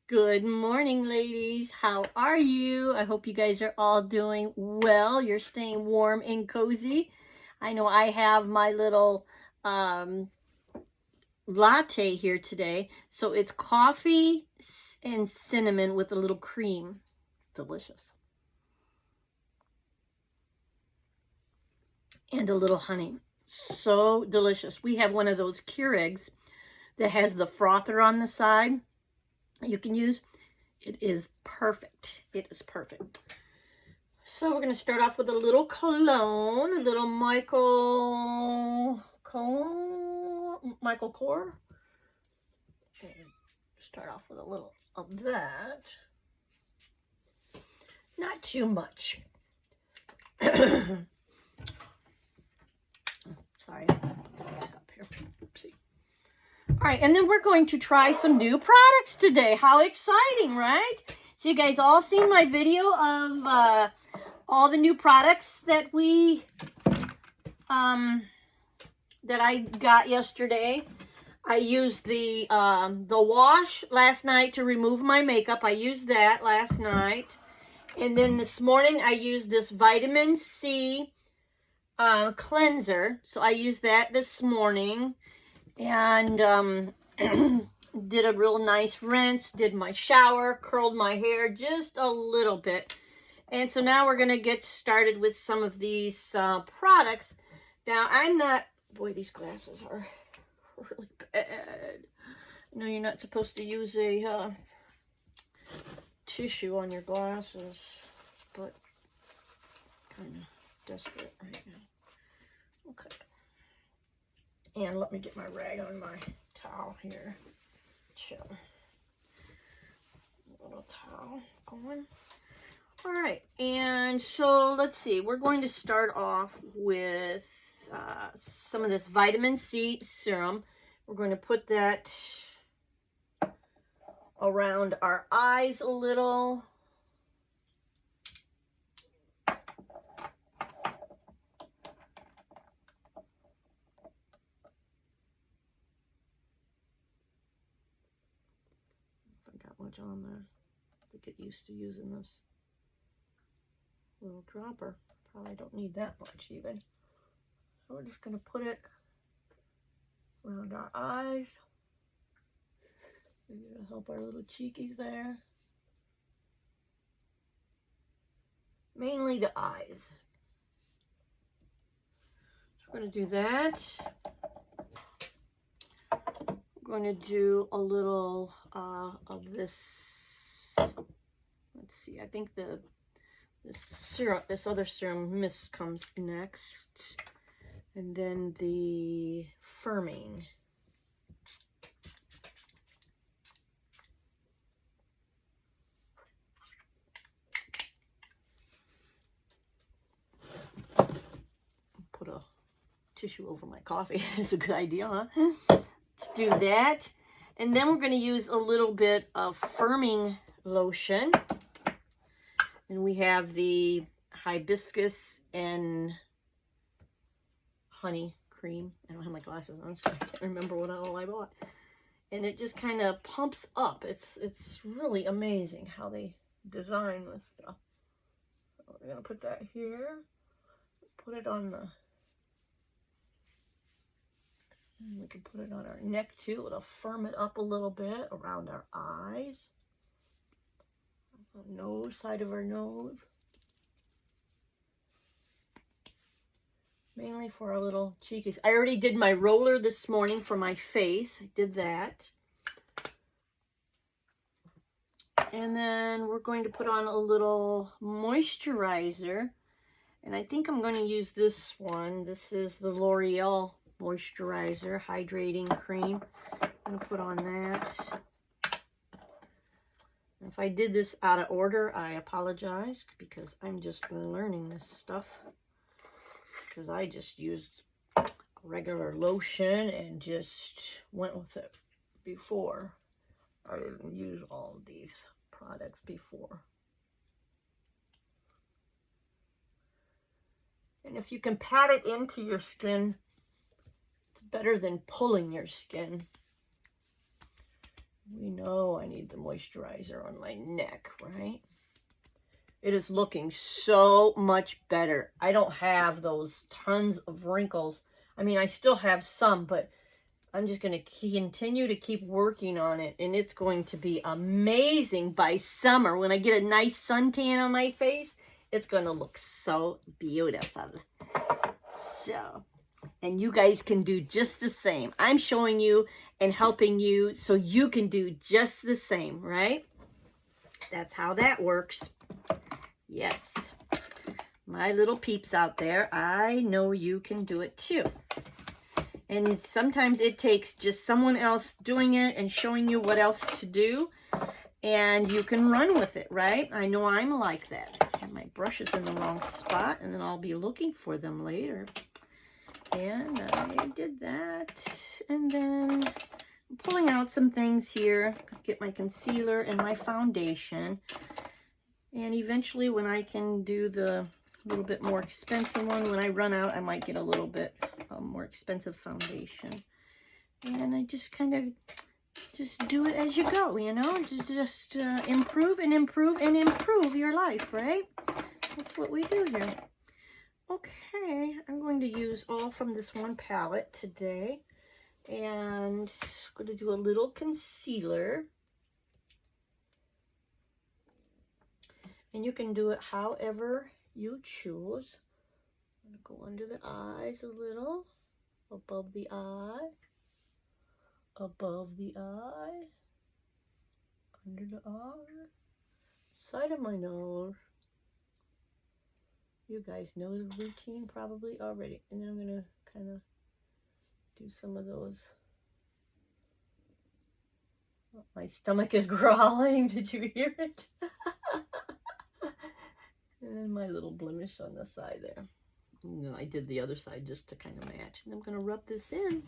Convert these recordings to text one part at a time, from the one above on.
Good morning, ladies. How are you? I hope you guys are all doing well. You're staying warm and cozy. I know I have my little latte here today. So it's coffee and cinnamon with a little cream. Delicious. And a little honey. So delicious. We have one of those Keurigs that has the frother on the side you can use. It is perfect. It is perfect. So we're going to start off with a little cologne, a little Michael Kors. And start off with a little of that. Not too much. Sorry. Back up here. Oopsie. All right, and then we're going to try some new products today. How exciting, right? So you guys all seen my video of all the new products that I got yesterday. I used the wash last night to remove my makeup. I used that last night. And then this morning I used this vitamin C cleanser. So I used that this morning. And did a real nice rinse, did my shower, curled my hair just a little bit. And so now we're going to get started with some of these products. Now, I'm not, boy, these glasses are really bad. I know you're not supposed to use a tissue on your glasses, but kind of desperate right now. Okay. And let me get my rag on my towel here. Chill. A little towel going. All right. And so let's see. We're going to start off with some of this vitamin C serum. We're going to put that around our eyes a little. Much on there to get used to using this little dropper. Probably don't need that much even. So we're just going to put it around our eyes. Maybe it'll help our little cheekies there. Mainly the eyes. So we're going to do that. Going to do a little of this. Let's see. I think this syrup, this other serum mist comes next, and then the firming. Put a tissue over my coffee. It's a good idea, huh? Let's do that. And then we're going to use a little bit of firming lotion. And we have the hibiscus and honey cream. I don't have my glasses on, so I can't remember what all I bought. And it just kind of pumps up. It's really amazing how they design this stuff. So we're going to put that here. Put it on the... And we can put it on our neck too. It'll firm it up a little bit around our eyes. Nose, side of our nose. Mainly for our little cheekies. I already did my roller this morning for my face. I did that. And then we're going to put on a little moisturizer. And I think I'm going to use this one. This is the L'Oreal moisturizer hydrating cream. I'm going to put on that. If I did this out of order, I apologize because I'm just learning this stuff, because I just used a regular lotion and just went with it before. I didn't use all of these products before. And if you can pat it into your skin, better than pulling your skin. We know I need the moisturizer on my neck, right? It is looking so much better. I don't have those tons of wrinkles. I mean, I still have some, but I'm just going to continue to keep working on it. And it's going to be amazing by summer. When I get a nice suntan on my face, it's going to look so beautiful. So, and you guys can do just the same. I'm showing you and helping you so you can do just the same, right? That's how that works. Yes. My little peeps out there, I know you can do it too. And sometimes it takes just someone else doing it and showing you what else to do, and you can run with it, right? I know I'm like that. My brush is in the wrong spot, and then I'll be looking for them later. And I did that. And then I'm pulling out some things here. Get my concealer and my foundation. And eventually when I can do the little bit more expensive one, when I run out, I might get a little bit more expensive foundation. And I just kind of just do it as you go, you know, just improve and improve and improve your life, right? That's what we do here. Okay, I'm going to use all from this one palette today, and I'm going to do a little concealer. And you can do it however you choose. I'm going to go under the eyes a little, above the eye, above the eye, under the eye, side of my nose. You guys know the routine probably already. And then I'm going to kind of do some of those. Oh, my stomach is growling. Did you hear it? And then my little blemish on the side there. And then I did the other side just to kind of match. And I'm going to rub this in.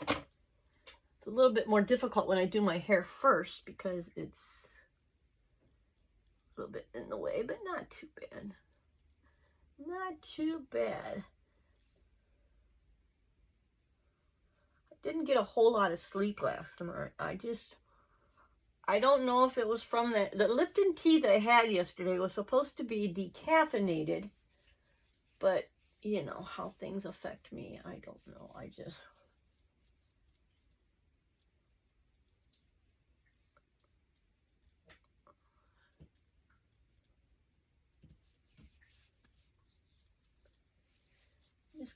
It's a little bit more difficult when I do my hair first because it's a little bit in the way, but not too bad. Not too bad. I didn't get a whole lot of sleep last night. I don't know if it was from the Lipton tea that I had yesterday was supposed to be decaffeinated, but you know how things affect me. I don't know. I just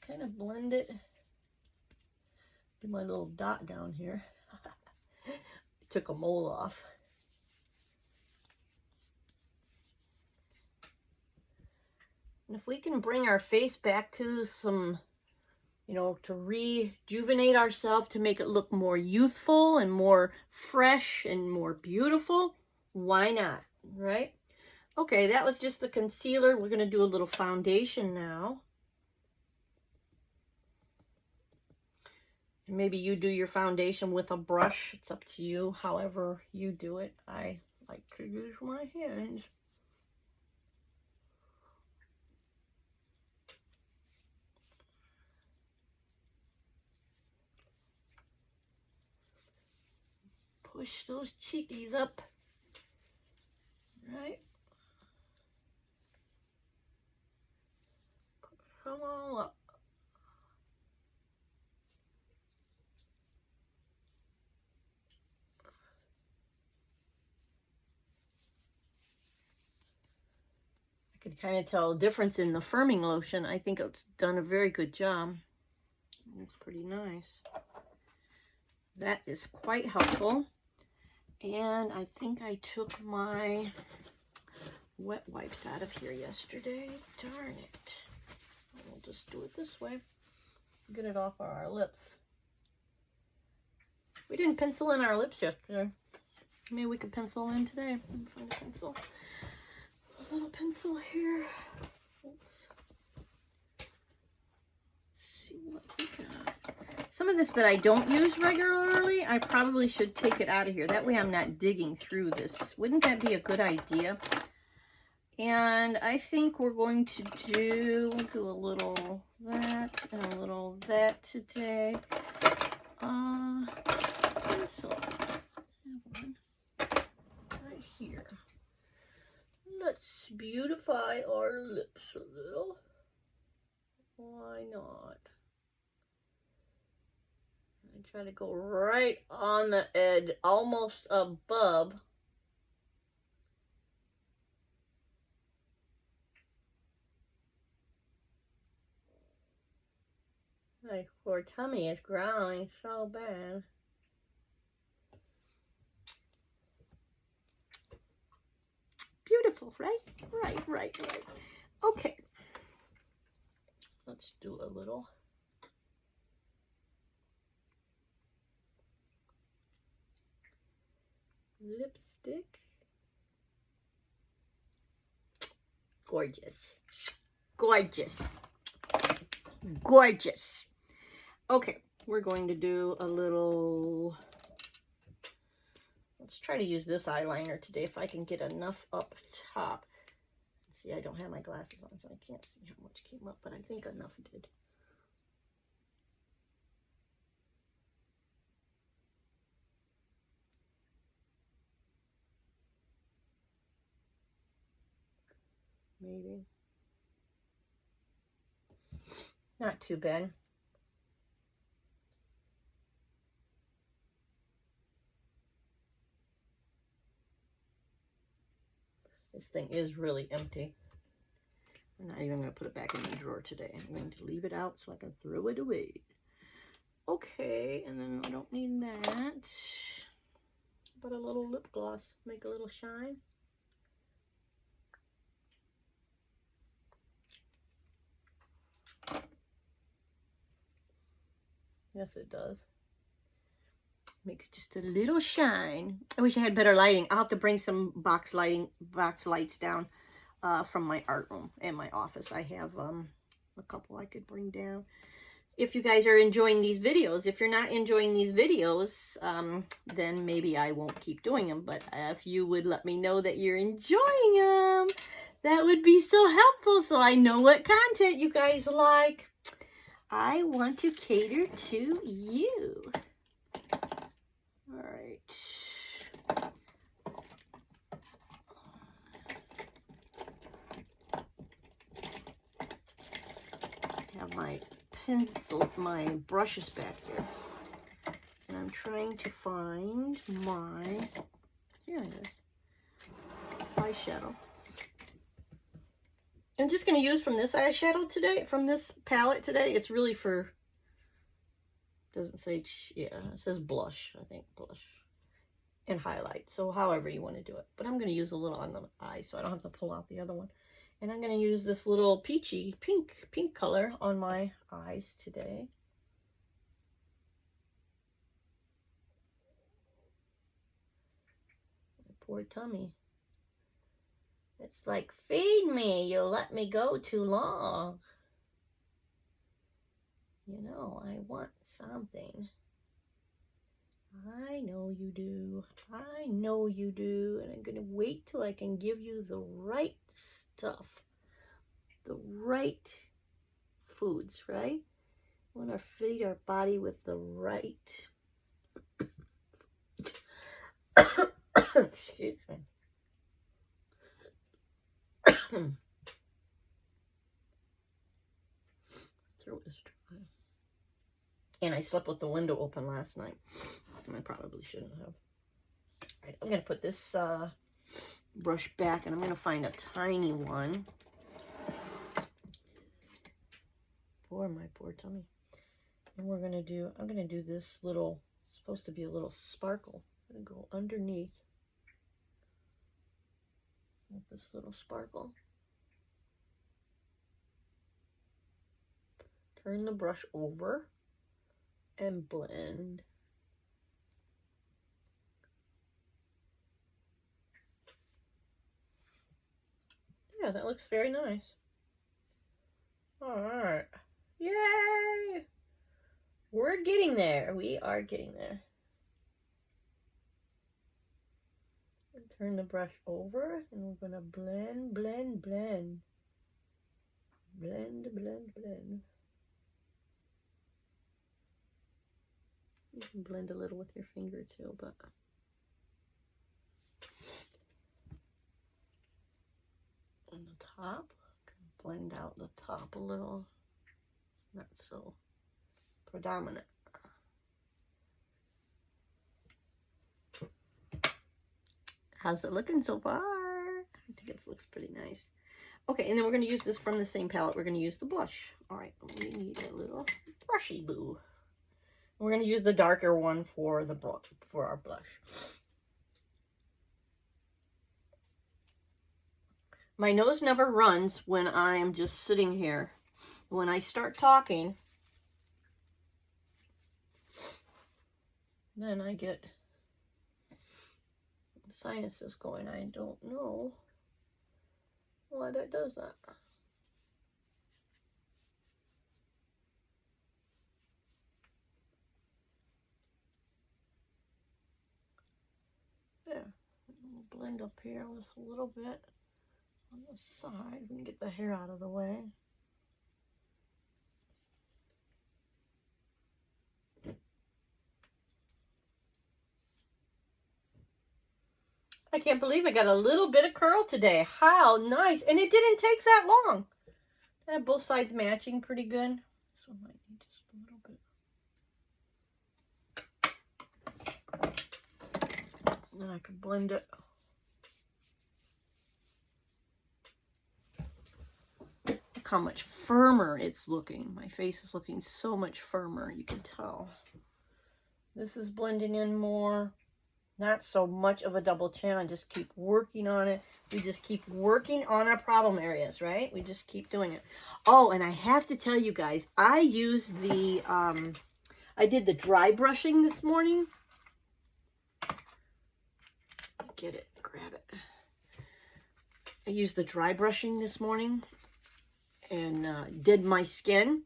kind of blend it. Do my little dot down here. Took a mole off. And if we can bring our face back to some, you know, to rejuvenate ourselves, to make it look more youthful and more fresh and more beautiful, why not, right? Okay, that was just the concealer. We're going to do a little foundation now. And maybe you do your foundation with a brush. It's up to you, however you do it. I like to use my hands. Push those cheekies up. Right? Come on up. I can kind of tell a difference in the firming lotion. I think it's done a very good job. It's pretty nice. That is quite helpful. And I think I took my wet wipes out of here yesterday. Darn it. We'll just do it this way. Get it off our lips. We didn't pencil in our lips yesterday. Maybe we could pencil in today. Let me find a pencil. A little pencil here. Oops. Let's see what we got. Some of this that I don't use regularly, I probably should take it out of here. That way I'm not digging through this. Wouldn't that be a good idea? And I think we're going to do a little that and a little that today. Pencil. one right here. Let's beautify our lips a little. Why not? I try to go right on the edge, almost above. My poor tummy is growling so bad. Beautiful, right? Right. Okay. Let's do a little. Lipstick. Gorgeous. Gorgeous. Gorgeous. Okay, we're going to do a little, let's try to use this eyeliner today if I can get enough up top. See, I don't have my glasses on, so I can't see how much came up, but I think enough did. Maybe. Not too bad. This thing is really empty. I'm not even going to put it back in the drawer today. I'm going to leave it out so I can throw it away. Okay, and then I don't need that. But a little lip gloss, make a little shine. Yes, it does. Makes just a little shine. I wish I had better lighting. I'll have to bring some box lights down from my art room and my office. I have a couple I could bring down. If you guys are enjoying these videos, if you're not enjoying these videos, then maybe I won't keep doing them. But if you would let me know that you're enjoying them, that would be so helpful so I know what content you guys like. I want to cater to you. All right. I have my pencil, my brushes back here. And I'm trying to find my, here it is, eyeshadow. I'm just going to use from this eyeshadow today, from this palette today. It's really for, doesn't say, yeah, it says blush, I think, blush and highlight. So however you want to do it. But I'm going to use a little on the eye so I don't have to pull out the other one. And I'm going to use this little peachy pink color on my eyes today. My poor tummy. It's like, feed me, you'll let me go too long. You know, I want something. I know you do. I know you do. And I'm going to wait till I can give you the right stuff. The right foods, right? We want to feed our body with the right... Excuse me. Throat is dry. And I slept with the window open last night. And I probably shouldn't have. All right, I'm going to put this brush back and I'm going to find a tiny one. For my poor tummy. And we're going to do, I'm going to do this little, it's supposed to be a little sparkle. I'm going to go underneath with this little sparkle. Turn the brush over and blend. Yeah, that looks very nice. All right. Yay! We're getting there. We are getting there. Turn the brush over and we're going to blend, blend, blend. Blend, blend, blend. You can blend a little with your finger too, but top. Blend out the top a little. Not so predominant. How's it looking so far? I think it looks pretty nice. Okay, and then we're going to use this from the same palette. We're going to use the blush. All right, we need a little brushy boo. We're going to use the darker one for the for our blush. My nose never runs when I'm just sitting here. When I start talking, then I get sinuses going. I don't know why that does that. There. We'll blend up here just a little bit on the side. We can get the hair out of the way. I can't believe I got a little bit of curl today. How nice. And it didn't take that long. I have both sides matching pretty good. This one might need just a little bit. And then I can blend it. Look how much firmer it's looking. My face is looking so much firmer. You can tell. This is blending in more. Not so much of a double chin. I just keep working on it. We just keep working on our problem areas, right? We just keep doing it. Oh, and I have to tell you guys, I used the, I did the dry brushing this morning. Get it, grab it. I used the dry brushing this morning and did my skin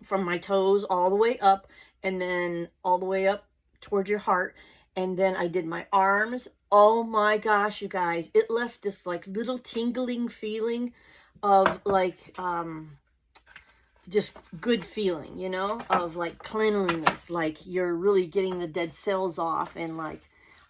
from my toes all the way up and then all the way up towards your heart. And then I did my arms. Oh my gosh, you guys. It left this like little tingling feeling of like, just good feeling, you know, of like cleanliness. Like you're really getting the dead cells off and like,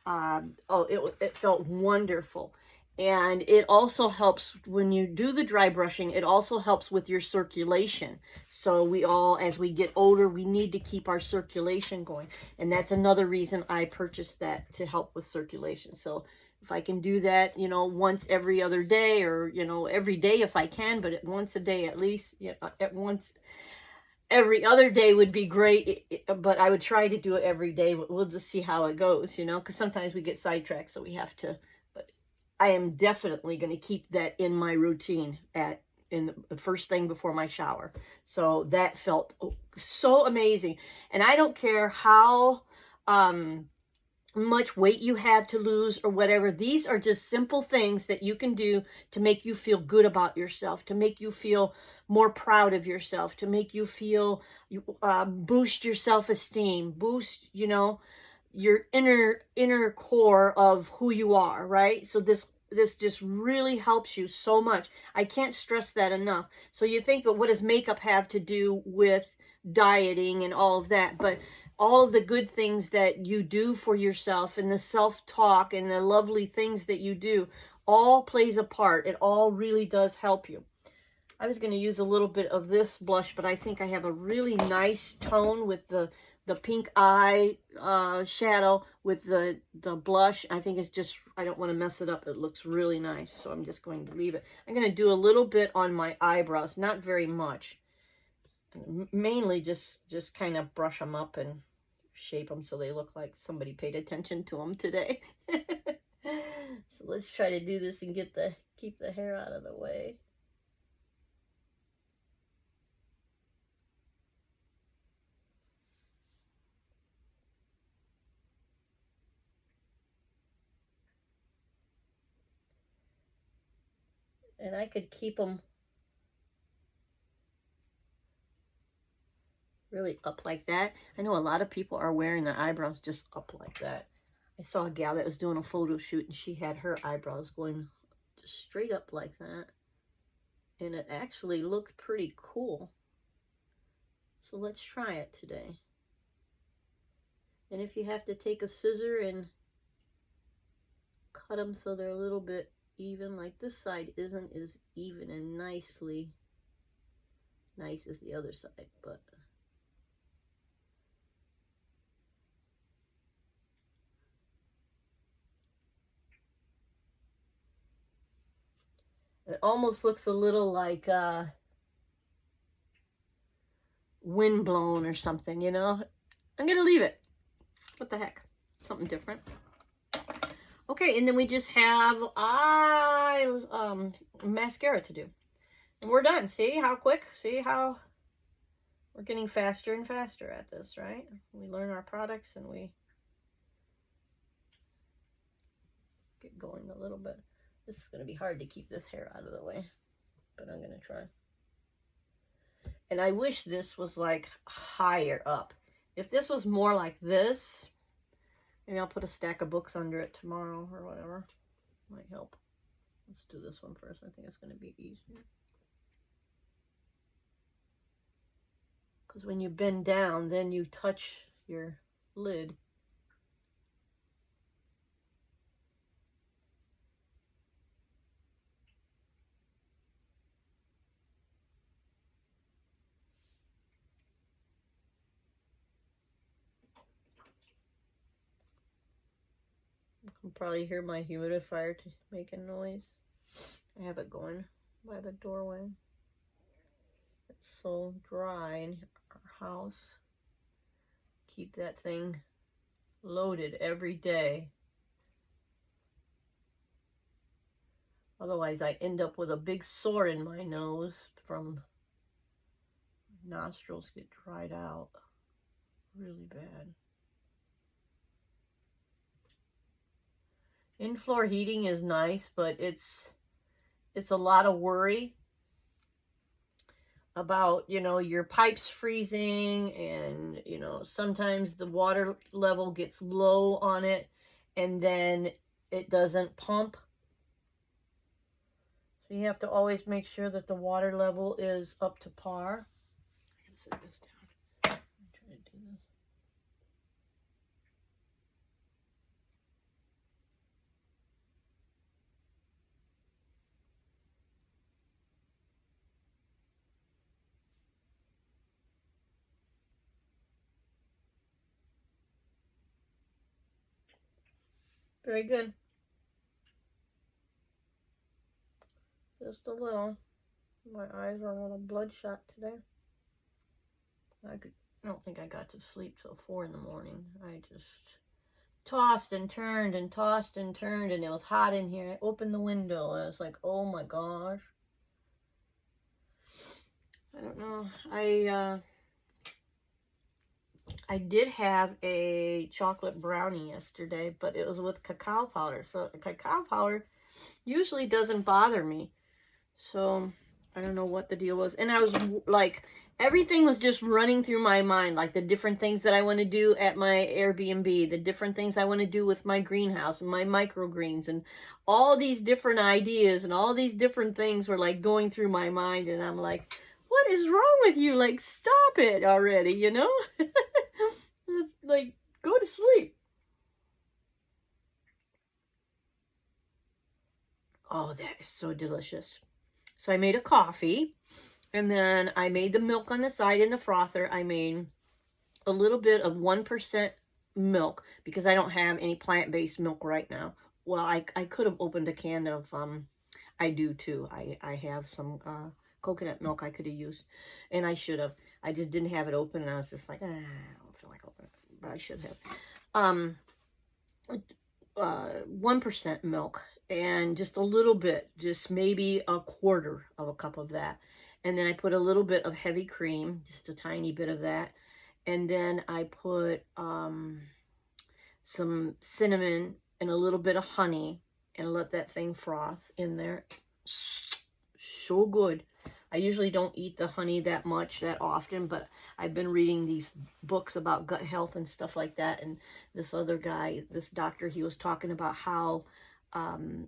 oh, it felt wonderful. And it also helps when you do the dry brushing, it also helps with your circulation. So we all, as we get older, we need to keep our circulation going. And that's another reason I purchased that, to help with circulation. So if I can do that, you know, once every other day, or, you know, every day if I can, but once a day at least, yeah, at once every other day would be great, but I would try to do it every day. But we'll just see how it goes, you know, because sometimes we get sidetracked, so we have to. I am definitely going to keep that in my routine in the first thing before my shower. So that felt so amazing. And I don't care how much weight you have to lose or whatever. These are just simple things that you can do to make you feel good about yourself, to make you feel more proud of yourself, to make you feel, boost your self-esteem, boost, you know, your inner core of who you are, right? So this just really helps you so much. I can't stress that enough. So you think, but what does makeup have to do with dieting and all of that? But all of the good things that you do for yourself and the self-talk and the lovely things that you do all plays a part. It all really does help you. I was going to use a little bit of this blush, but I think I have a really nice tone with the pink eye shadow with the blush. I think it's just, I don't want to mess it up. It looks really nice, so I'm just going to leave it. I'm going to do a little bit on my eyebrows, not very much. Mainly just kind of brush them up and shape them so they look like somebody paid attention to them today. So let's try to do this and keep the hair out of the way. And I could keep them really up like that. I know a lot of people are wearing their eyebrows just up like that. I saw a gal that was doing a photo shoot and she had her eyebrows going just straight up like that. And it actually looked pretty cool. So let's try it today. And if you have to take a scissor and cut them so they're a little bit even. Like this side isn't as even and nicely nice as the other side, but it almost looks a little like wind blown or something, you know. I'm gonna leave it. What the heck? Something different. Okay, and then we just have mascara to do. And we're done. See how quick? See how we're getting faster and faster at this, right? We learn our products and we get going a little bit. This is going to be hard to keep this hair out of the way, but I'm going to try. And I wish this was like higher up. If this was more like this, maybe I'll put a stack of books under it tomorrow or whatever. Might help. Let's do this one first. I think it's going to be easier. Because when you bend down, then you touch your lid. You can probably hear my humidifier making noise. I have it going by the doorway. It's so dry in our house. Keep that thing loaded every day. Otherwise, I end up with a big sore in my nose from nostrils get dried out really bad. In-floor heating is nice, but it's a lot of worry about, you know, your pipes freezing, and, you know, sometimes the water level gets low on it and then it doesn't pump. So you have to always make sure that the water level is up to par. I can set this down. I'm trying to do this. Very good. Just a little. My eyes are a little bloodshot today. I don't think I got to sleep till 4 in the morning. I just tossed and turned and tossed and turned, and it was hot in here. I opened the window and I was like, oh my gosh. I don't know. I did have a chocolate brownie yesterday, but it was with cacao powder. So the cacao powder usually doesn't bother me. So I don't know what the deal was. And I was like, everything was just running through my mind, like the different things that I want to do at my Airbnb, the different things I want to do with my greenhouse and my microgreens, and all these different ideas and all these different things were like going through my mind. And I'm like, what is wrong with you? Like, stop it already, you know? Like, go to sleep. Oh, that is so delicious. So I made a coffee, and then I made the milk on the side in the frother. I made a little bit of 1% milk because I don't have any plant-based milk right now. Well, I could have opened a can of, I do too. I have some coconut milk I could have used, and I should have. I just didn't have it open, and I was just like, I don't feel like opening it, but I should have. 1% milk, and just a little bit, just maybe a quarter of a cup of that. And then I put a little bit of heavy cream, just a tiny bit of that. And then I put some cinnamon and a little bit of honey, and let that thing froth in there. So good. I usually don't eat the honey that often, but I've been reading these books about gut health and stuff like that. And this other guy, this doctor, he was talking about how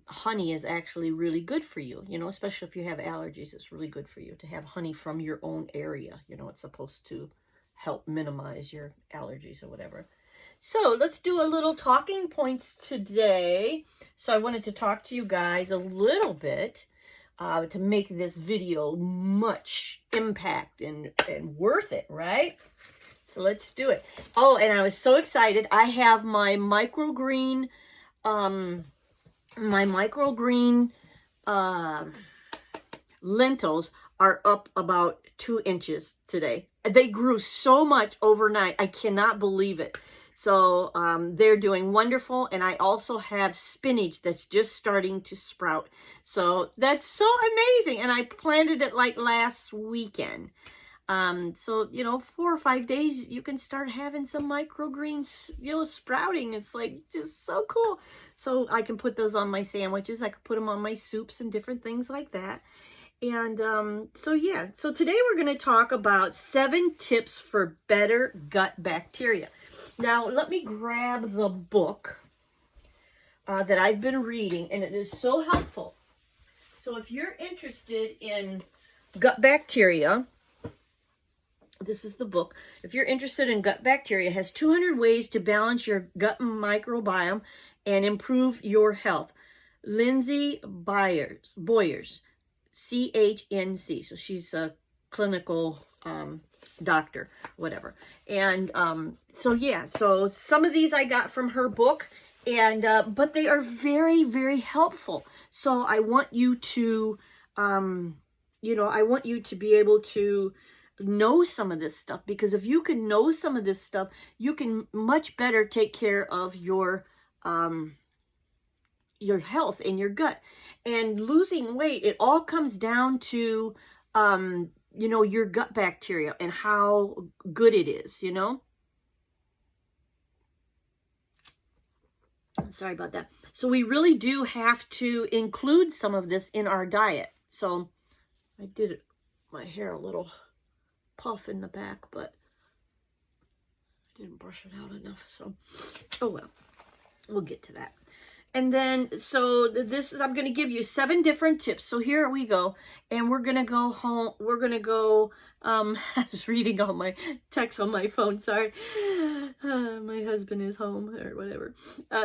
honey is actually really good for you, you know, especially if you have allergies. It's really good for you to have honey from your own area. You know, it's supposed to help minimize your allergies or whatever. So let's do a little talking points today. So I wanted to talk to you guys a little bit to make this video much impact and worth it, right? So let's do it. Oh, and I was so excited. I have my microgreen, lentils are up about 2 inches today. They grew so much overnight. I cannot believe it. So they're doing wonderful. And I also have spinach that's just starting to sprout. So that's so amazing. And I planted it like last weekend. So, you know, 4 or 5 days, you can start having some microgreens, you know, sprouting. It's like just so cool. So I can put those on my sandwiches. I could put them on my soups and different things like that. And so yeah, so today we're going to talk about 7 tips for better gut bacteria. Now, let me grab the book that I've been reading, and it is so helpful. So if you're interested in gut bacteria, this is the book. If you're interested in gut bacteria, it has 200 ways to balance your gut microbiome and improve your health. Lindsay Boyers, CHNC. So she's a clinical doctor, whatever. And so yeah, so some of these I got from her book, and but they are very, very helpful. So I want you to, you know, I want you to be able to know some of this stuff, because if you can know some of this stuff, you can much better take care of your health in your gut. And losing weight, it all comes down to you know, your gut bacteria and how good it is, you know. Sorry about that. So we really do have to include some of this in our diet. So I did my hair a little puff in the back, but I didn't brush it out enough. So, oh well, we'll get to that. And then, so this is, I'm going to give you 7 different tips. So here we go. And we're going to go home. We're going to go, I was reading all my texts on my phone. Sorry. My husband is home or whatever.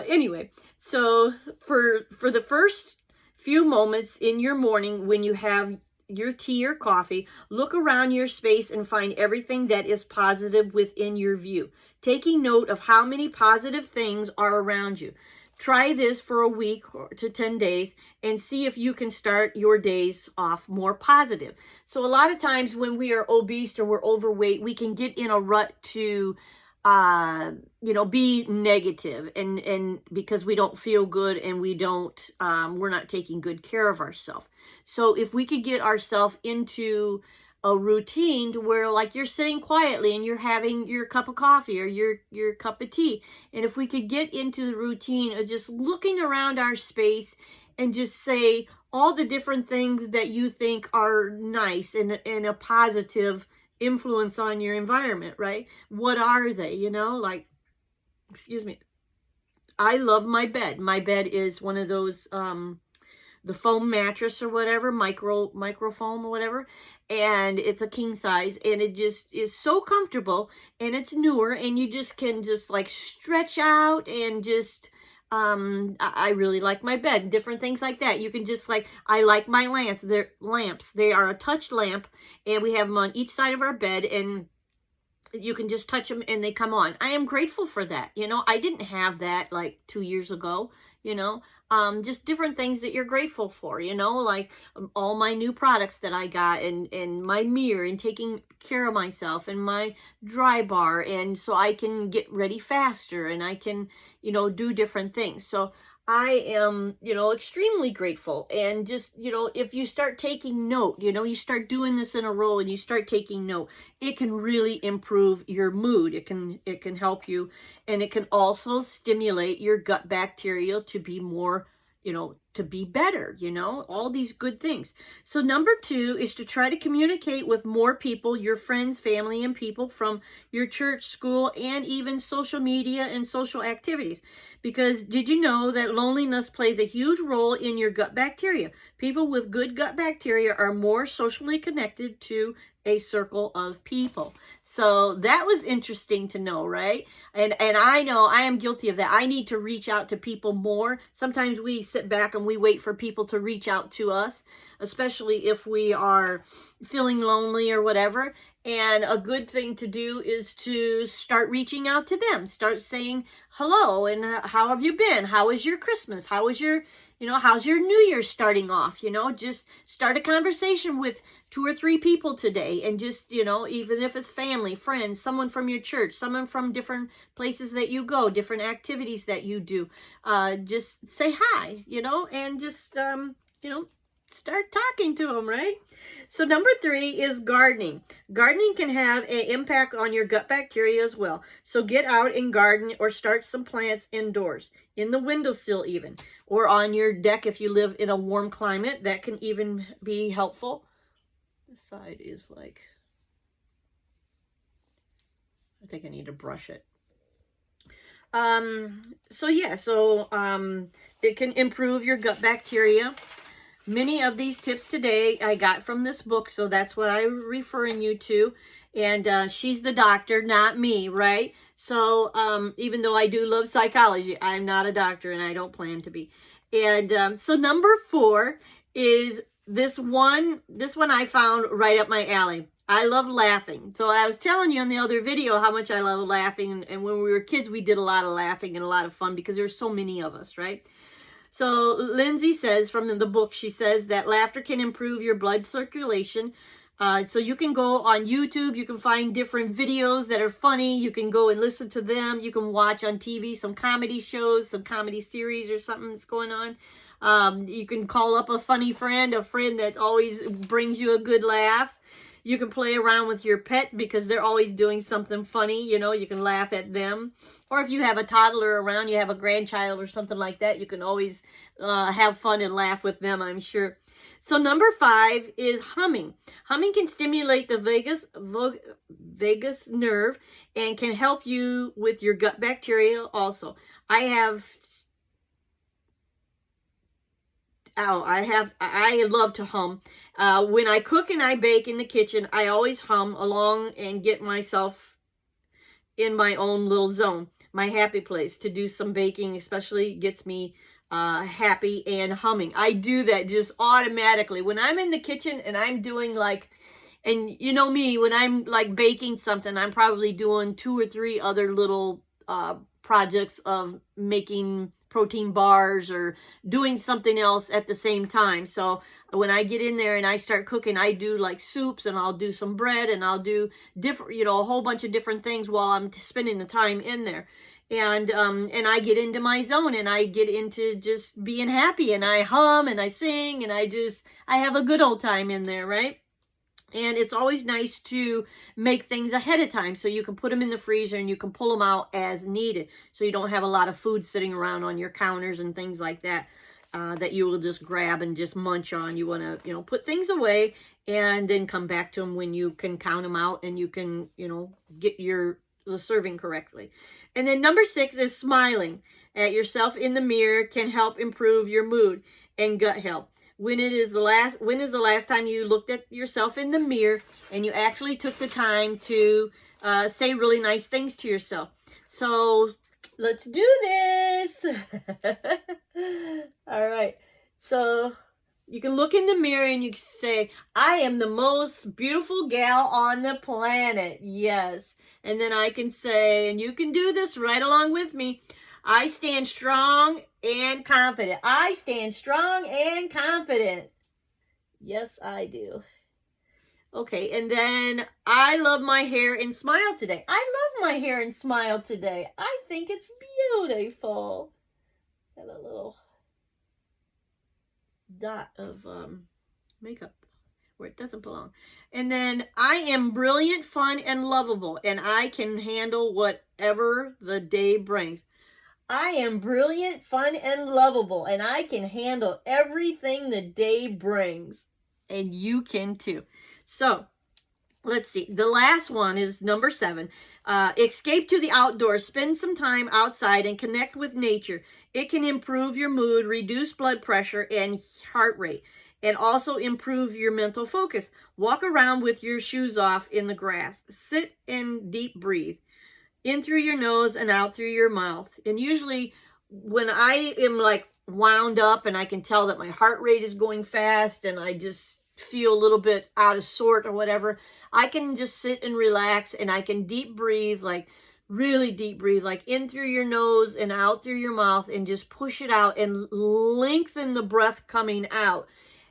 Anyway, so for the first few moments in your morning, when you have your tea or coffee, look around your space and find everything that is positive within your view, taking note of how many positive things are around you. Try this for a week to 10 days and see if you can start your days off more positive. So a lot of times when we are obese or we're overweight, we can get in a rut to, you know, be negative, and because we don't feel good and we don't, we're not taking good care of ourselves. So if we could get ourselves into a routine to where, like, you're sitting quietly and you're having your cup of coffee or your cup of tea, and if we could get into the routine of just looking around our space and just say all the different things that you think are nice and a positive influence on your environment, right? What are they? You know, like, excuse me, I love my bed. My bed is one of those the foam mattress or whatever, micro foam or whatever, and it's a king size, and it just is so comfortable, and it's newer, and you just can just like stretch out and just I really like my bed, different things like that. You can just, like, I like my lamps. They're lamps. They are a touch lamp, and we have them on each side of our bed, and you can just touch them and they come on. I am grateful for that. You know, I didn't have that like 2 years ago, you know. Just different things that you're grateful for, you know, like all my new products that I got, and my mirror, and taking care of myself, and my dry bar, and so I can get ready faster, and I can, you know, do different things. So I am, you know, extremely grateful. And just, you know, if you start taking note, you know, you start doing this in a row and you start taking note, it can really improve your mood. It can help you, and it can also stimulate your gut bacteria to be more, you know, to be better, you know, all these good things. So number 2 is to try to communicate with more people, your friends, family, and people from your church, school, and even social media and social activities. Because did you know that loneliness plays a huge role in your gut bacteria? People with good gut bacteria are more socially connected to a circle of people. So that was interesting to know, right? And I know I am guilty of that. I need to reach out to people more. Sometimes we sit back and we wait for people to reach out to us, especially if we are feeling lonely or whatever. And a good thing to do is to start reaching out to them. Start saying hello and how have you been? How was your Christmas? How was your, how's your New Year starting off? Just start a conversation with 2 or 3 people today, and just, even if it's family, friends, someone from your church, someone from different places that you go, different activities that you do, just say hi, and just, start talking to them, right? So number 3 is gardening. Gardening can have an impact on your gut bacteria as well. So get out and garden or start some plants indoors, in the windowsill even, or on your deck if you live in a warm climate. That can even be helpful. This side is like, I think I need to brush it. It can improve your gut bacteria. Many of these tips today I got from this book, so that's what I'm referring you to. And she's the doctor, not me, right? So even though I do love psychology, I'm not a doctor and I don't plan to be. And so number 4 is this one I found right up my alley. I love laughing. So I was telling you in the other video how much I love laughing. And when we were kids, we did a lot of laughing and a lot of fun because there's so many of us, right? So Lindsay says from the book, she says that laughter can improve your blood circulation. So you can go on YouTube, you can find different videos that are funny. You can go and listen to them. You can watch on TV some comedy shows, some comedy series or something that's going on. You can call up a funny friend, a friend that always brings you a good laugh. You can play around with your pet because they're always doing something funny. You can laugh at them. Or if you have a toddler around, you have a grandchild or something like that, you can always have fun and laugh with them, I'm sure. So number 5 is humming. Humming can stimulate the vagus nerve and can help you with your gut bacteria also. I love to hum. When I cook and I bake in the kitchen, I always hum along and get myself in my own little zone, my happy place. To do some baking especially gets me happy and humming. I do that just automatically. When I'm in the kitchen and I'm doing and you know me, when I'm baking something, I'm probably doing 2 or 3 other little projects of making protein bars or doing something else at the same time. So when I get in there and I start cooking, I do soups, and I'll do some bread, and I'll do different, a whole bunch of different things while I'm spending the time in there. And I get into my zone, and I get into just being happy, and I hum and I sing, and I have a good old time in there, right? And it's always nice to make things ahead of time so you can put them in the freezer and you can pull them out as needed. So you don't have a lot of food sitting around on your counters and things like that that you will just grab and just munch on. You want to, put things away and then come back to them when you can count them out and you can, get the serving correctly. And then number 6 is smiling at yourself in the mirror can help improve your mood and gut health. When is the last time you looked at yourself in the mirror and you actually took the time to say really nice things to yourself? So let's do this. All right. So you can look in the mirror and you can say, I am the most beautiful gal on the planet. Yes. And then I can say, and you can do this right along with me, I stand strong and confident. I stand strong and confident. Yes, I do. Okay, and then I love my hair and smile today. I love my hair and smile today. I think it's beautiful. Got a little dot of makeup where it doesn't belong. And then I am brilliant, fun, and lovable, and I can handle whatever the day brings. I am brilliant, fun, and lovable, and I can handle everything the day brings. And you can too. So, let's see. The last one is number 7. Escape to the outdoors. Spend some time outside and connect with nature. It can improve your mood, reduce blood pressure and heart rate, and also improve your mental focus. Walk around with your shoes off in the grass. Sit and deep breathe. In through your nose and out through your mouth. And usually when I am like wound up and I can tell that my heart rate is going fast and I just feel a little bit out of sort or whatever, I can just sit and relax and I can deep breathe, like really deep breathe, like in through your nose and out through your mouth, and just push it out and lengthen the breath coming out.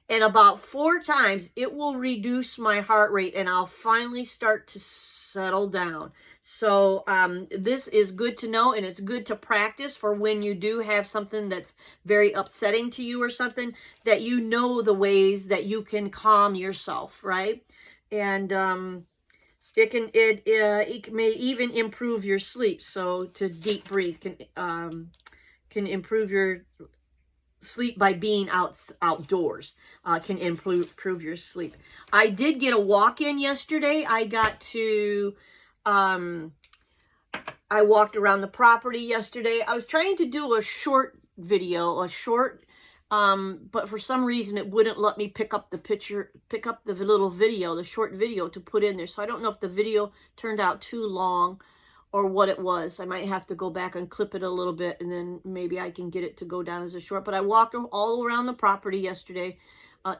And about 4 times, it will reduce my heart rate and I'll finally start to settle down. So this is good to know, and it's good to practice for when you do have something that's very upsetting to you or something, that you know the ways that you can calm yourself, right? And it may even improve your sleep. So to deep breathe can improve your sleep by being outdoors. Can improve your sleep. I did get a walk in yesterday. I got to I walked around the property yesterday. I was trying to do a short video, but for some reason it wouldn't let me pick up the little video, the short video to put in there. So I don't know if the video turned out too long or what it was. I might have to go back and clip it a little bit, and then maybe I can get it to go down as a short. But I walked all around the property yesterday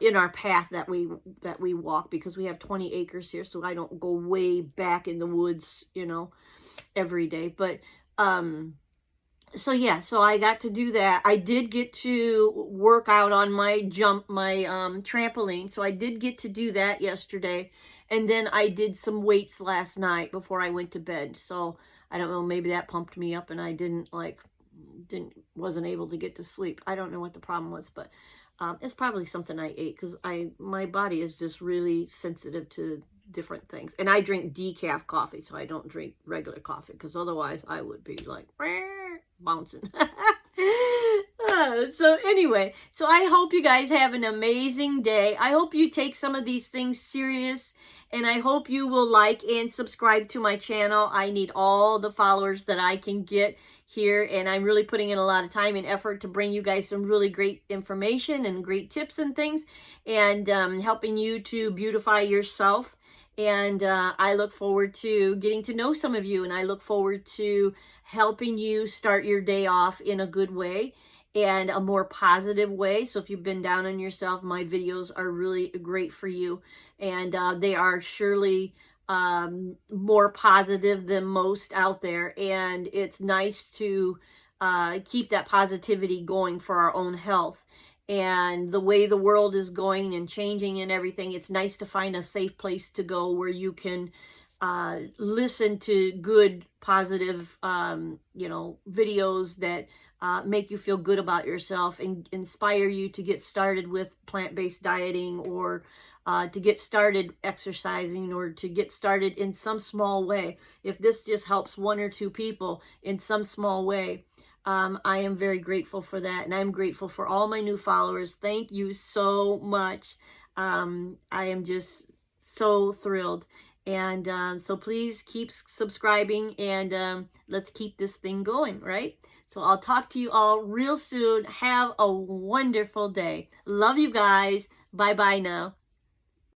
in our path that we walk, because we have 20 acres here, so I don't go way back in the woods, you know, every day. But so yeah, so I got to do that. I did get to work out on my trampoline, so I did get to do that yesterday. And then I did some weights last night before I went to bed. So I don't know, maybe that pumped me up and I wasn't able to get to sleep. I don't know what the problem was, but it's probably something I ate, because my body is just really sensitive to different things. And I drink decaf coffee, so I don't drink regular coffee, because otherwise I would be like bouncing. So anyway, so I hope you guys have an amazing day. I hope you take some of these things serious, and I hope you will like and subscribe to my channel. I need all the followers that I can get here, and I'm really putting in a lot of time and effort to bring you guys some really great information and great tips and things, and helping you to beautify yourself. And I look forward to getting to know some of you, and I look forward to helping you start your day off in a good way and a more positive way. So if you've been down on yourself, my videos are really great for you, and they are surely more positive than most out there. And it's nice to keep that positivity going for our own health. And the way the world is going and changing and everything, it's nice to find a safe place to go where you can listen to good, positive, you know, videos that make you feel good about yourself and inspire you to get started with plant-based dieting, or to get started exercising, or to get started in some small way. If this just helps 1 or 2 people in some small way, I am very grateful for that, and I'm grateful for all my new followers. Thank you so much. I am just so thrilled. And so please keep subscribing, and let's keep this thing going, right? So I'll talk to you all real soon. Have a wonderful day. Love you guys. Bye-bye now.